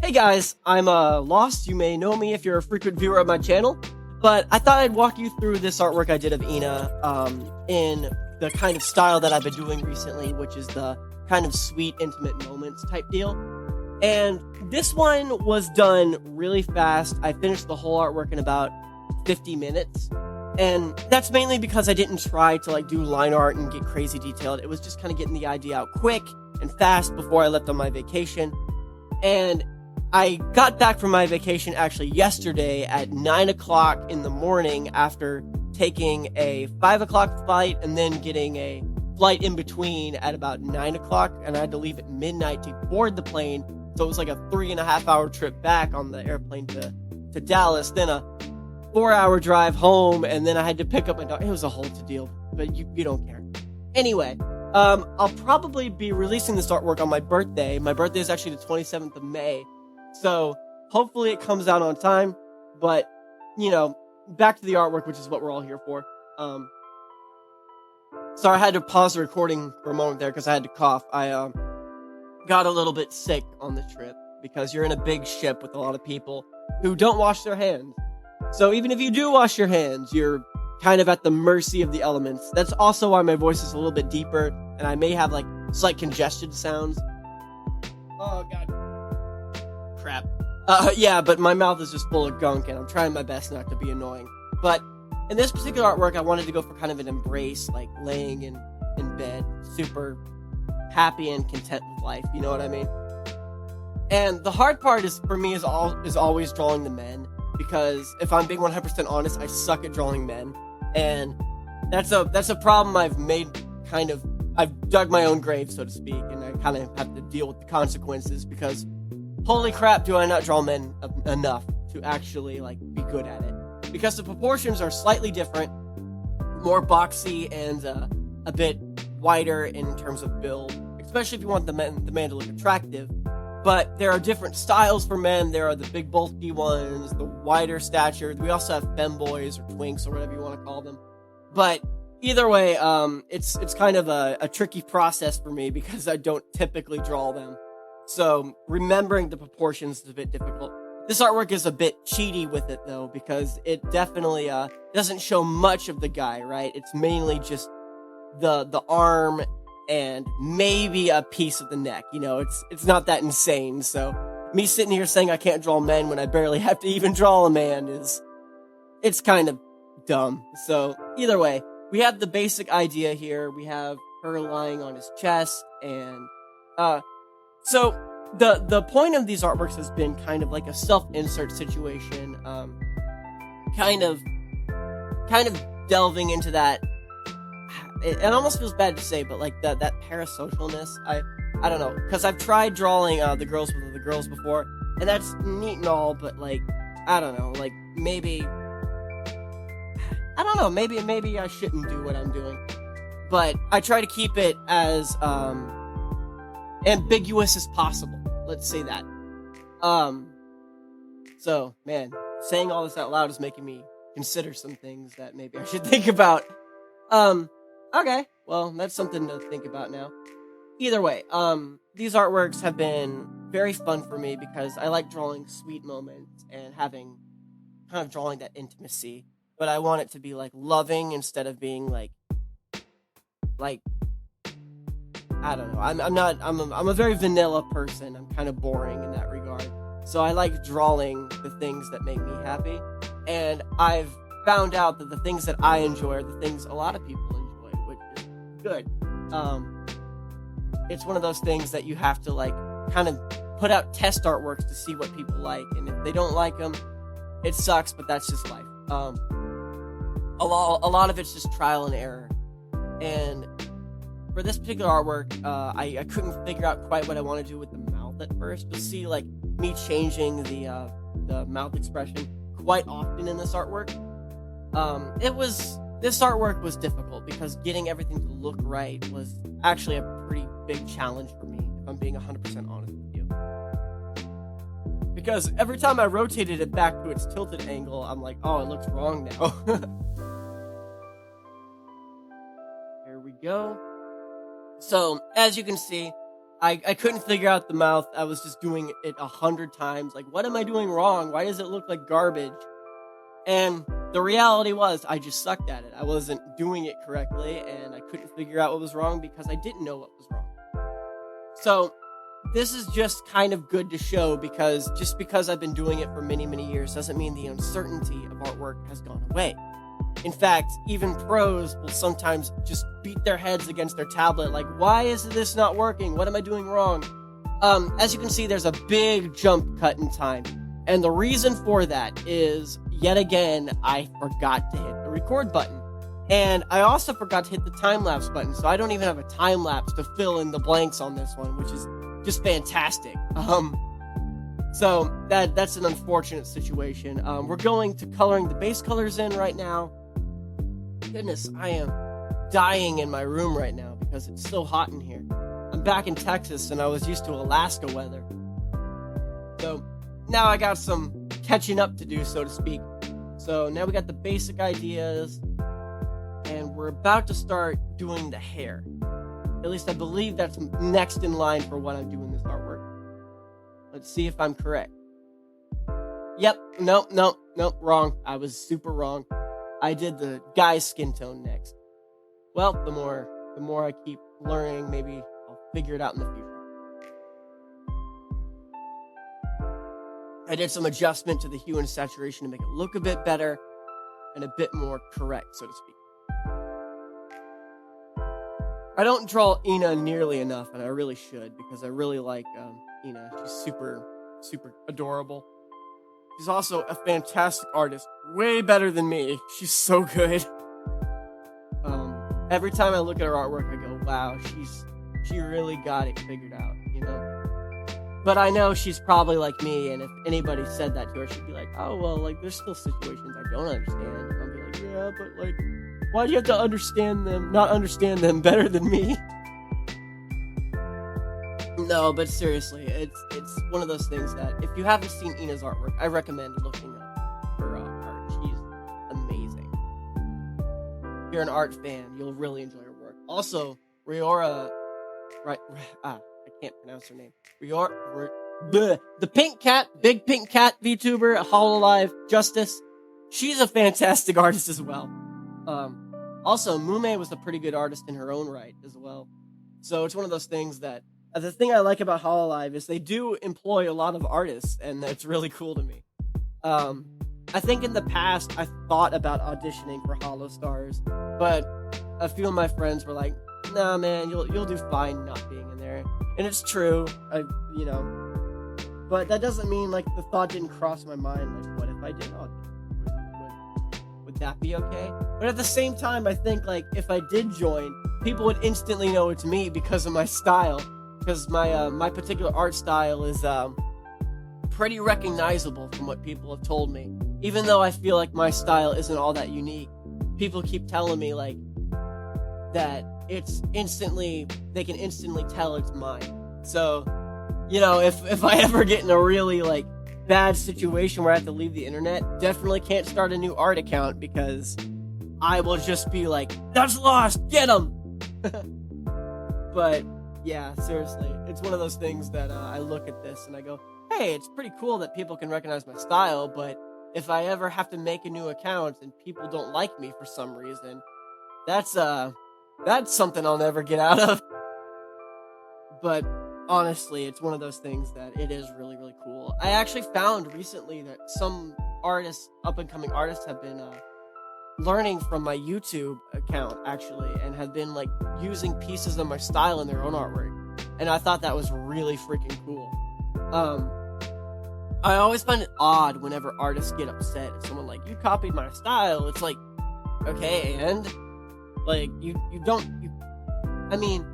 Hey guys, I'm Lost. You may know me if you're a frequent viewer of my channel, but I thought I'd walk you through this artwork I did of Ina in the kind of style that I've been doing recently, which is the kind of sweet, intimate moments type deal. And this one was done really fast. I finished the whole artwork in about 50 minutes. And that's mainly because I didn't try to do line art and get crazy detailed. It was just kind of getting the idea out quick and fast before I left on my vacation. And I got back from my vacation actually yesterday at 9 o'clock in the morning after taking a 5 o'clock flight and then getting a flight in between at about 9 o'clock, and I had to leave at midnight to board the plane. So it was like a 3.5 hour trip back on the airplane to Dallas, then a 4-hour drive home, and then I had to pick up my dog. It was a whole to-deal, but you don't care. Anyway, I'll probably be releasing this artwork on my birthday. My birthday is actually the 27th of May. So hopefully it comes out on time, but back to the artwork, which is what we're all here for. Sorry, I had to pause the recording for a moment there because I had to cough. I got a little bit sick on the trip because you're in a big ship with a lot of people who don't wash their hands. So even if you do wash your hands, you're kind of at the mercy of the elements. That's also why my voice is a little bit deeper and I may have slight congested sounds. Oh god. Crap. Yeah, but my mouth is just full of gunk and I'm trying my best not to be annoying. But in this particular artwork, I wanted to go for kind of an embrace, laying in bed, super happy and content with life, you know what I mean? And the hard part for me is always drawing the men, because if I'm being 100% honest, I suck at drawing men. And that's a problem I've dug my own grave, so to speak, and I kind of have to deal with the consequences because holy crap, do I not draw men enough to actually be good at it. Because the proportions are slightly different, more boxy and a bit wider in terms of build, especially if you want the man to look attractive. But there are different styles for men. There are the big bulky ones, the wider stature. We also have femboys or twinks or whatever you want to call them. But either way, it's kind of a tricky process for me because I don't typically draw them. So remembering the proportions is a bit difficult. This artwork is a bit cheaty with it though, because it definitely doesn't show much of the guy, right? It's mainly just the arm and maybe a piece of the neck. It's not that insane. So me sitting here saying I can't draw men when I barely have to even draw a man it's kind of dumb. So either way, we have the basic idea here. We have her lying on his chest, and so the point of these artworks has been kind of like a self-insert situation, kind of delving into that. It almost feels bad to say, but that parasocialness. I don't know, because I've tried drawing the girls with other girls before, and that's neat and all, but I don't know, maybe I don't know, maybe I shouldn't do what I'm doing, but I try to keep it as ambiguous as possible. Let's say that. So man, saying all this out loud is making me consider some things that maybe I should think about. Okay, well, that's something to think about now. Either way, these artworks have been very fun for me because I like drawing sweet moments and having kind of drawing that intimacy, but I want it to be loving instead of being I don't know. I'm a very vanilla person. I'm kind of boring in that regard. So I like drawing the things that make me happy, and I've found out that the things that I enjoy are the things a lot of people enjoy, which is good. It's one of those things that you have to kind of put out test artworks to see what people like, and if they don't like them, it sucks, but that's just life. A lot of it's just trial and error, and for this particular artwork, I couldn't figure out quite what I want to do with the mouth at first. You'll see me changing the mouth expression quite often in this artwork. This artwork was difficult because getting everything to look right was actually a pretty big challenge for me, if I'm being 100% honest with you. Because every time I rotated it back to its tilted angle, I'm like, oh, it looks wrong now. There we go. So, as you can see, I couldn't figure out the mouth. I was just doing it 100 times. Like, what am I doing wrong? Why does it look like garbage? And the reality was, I just sucked at it. I wasn't doing it correctly, and I couldn't figure out what was wrong because I didn't know what was wrong. So, this is just kind of good to show, because just because I've been doing it for many, many years doesn't mean the uncertainty of artwork has gone away. In fact, even pros will sometimes just beat their heads against their tablet, like, why is this not working? What am I doing wrong? As you can see, there's a big jump cut in time. And the reason for that is, yet again, I forgot to hit the record button. And I also forgot to hit the time-lapse button, so I don't even have a time-lapse to fill in the blanks on this one, which is just fantastic. So that's an unfortunate situation. We're going to coloring the base colors in right now. Goodness, I am dying in my room right now because it's so hot in here. I'm back in Texas and I was used to Alaska weather. So now I got some catching up to do, so to speak. So now we got the basic ideas and we're about to start doing the hair. At least I believe that's next in line for what I'm doing this artwork. Let's see if I'm correct. Yep, nope, wrong. I was super wrong. I did the guy's skin tone next. Well, the more I keep learning, maybe I'll figure it out in the future. I did some adjustment to the hue and saturation to make it look a bit better and a bit more correct, so to speak. I don't draw Ina nearly enough, and I really should, because I really like Ina. She's super, super adorable. She's also a fantastic artist, way better than me. She's so good. Every time I look at her artwork, I go, wow, she really got it figured out, you know? But I know she's probably like me, and if anybody said that to her, she'd be like, oh, well, like, there's still situations I don't understand. And I'll be like, yeah, but, like, why do you have to not understand them better than me? No, but seriously, it's one of those things that if you haven't seen Ina's artwork, I recommend looking up her art. She's amazing. If you're an art fan, you'll really enjoy her work. Also, Riora, I can't pronounce her name. The pink cat, big pink cat VTuber, HOLOLIVE, Justice. She's a fantastic artist as well. Also, Mume was a pretty good artist in her own right as well. So it's one of those things that the thing I like about HOLOLIVE is they do employ a lot of artists, and that's really cool to me. I think in the past, I thought about auditioning for HoloStars, but a few of my friends were like, nah, man, you'll do fine not being in there. And it's true, but that doesn't mean, like, the thought didn't cross my mind, like, what if I did audition? Would that be okay? But at the same time, I think, like, if I did join, people would instantly know it's me because of my style. Because my particular art style is pretty recognizable from what people have told me. Even though I feel like my style isn't all that unique, people keep telling me, like, that they can instantly tell it's mine. So, you know, if I ever get in a really, like, bad situation where I have to leave the internet, definitely can't start a new art account because I will just be like, that's lost, get him! But yeah, seriously, it's one of those things that I look at this and I go, hey, it's pretty cool that people can recognize my style, but if I ever have to make a new account and people don't like me for some reason, that's something I'll never get out of. But honestly, it's one of those things that it is really, really cool. I actually found recently that some artists, up-and-coming artists, have been learning from my YouTube account, actually, and have been, like, using pieces of my style in their own artwork. And I thought that was really freaking cool. I always find it odd whenever artists get upset at someone like, you copied my style. It's like, okay, and? Like, I mean,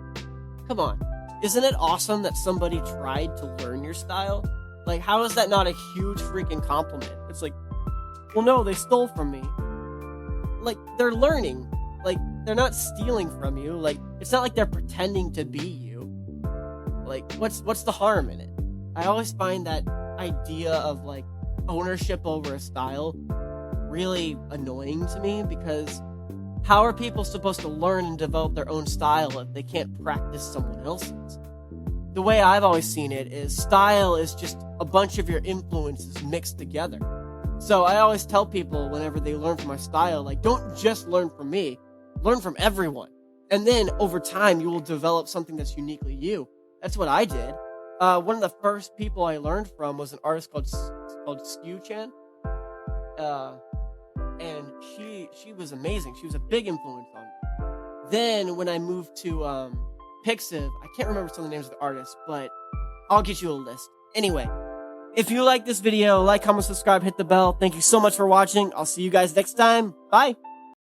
come on. Isn't it awesome that somebody tried to learn your style? Like, how is that not a huge freaking compliment? It's like, well, no, they stole from me. Like, they're learning. Like, they're not stealing from you. Like, it's not like they're pretending to be you. Like, what's the harm in it? I always find that idea of, like, ownership over a style really annoying to me, because how are people supposed to learn and develop their own style if they can't practice someone else's? the way I've always seen it is style is just a bunch of your influences mixed together. So I always tell people whenever they learn from my style, like, don't just learn from me, learn from everyone. And then over time, you will develop something that's uniquely you. That's what I did. One of the first people I learned from was an artist called Skew-chan. And she was amazing. She was a big influence on me. Then when I moved to Pixiv, I can't remember some of the names of the artists, but I'll get you a list. Anyway, if you like this video, like, comment, subscribe, hit the bell. Thank you so much for watching. I'll see you guys next time. Bye.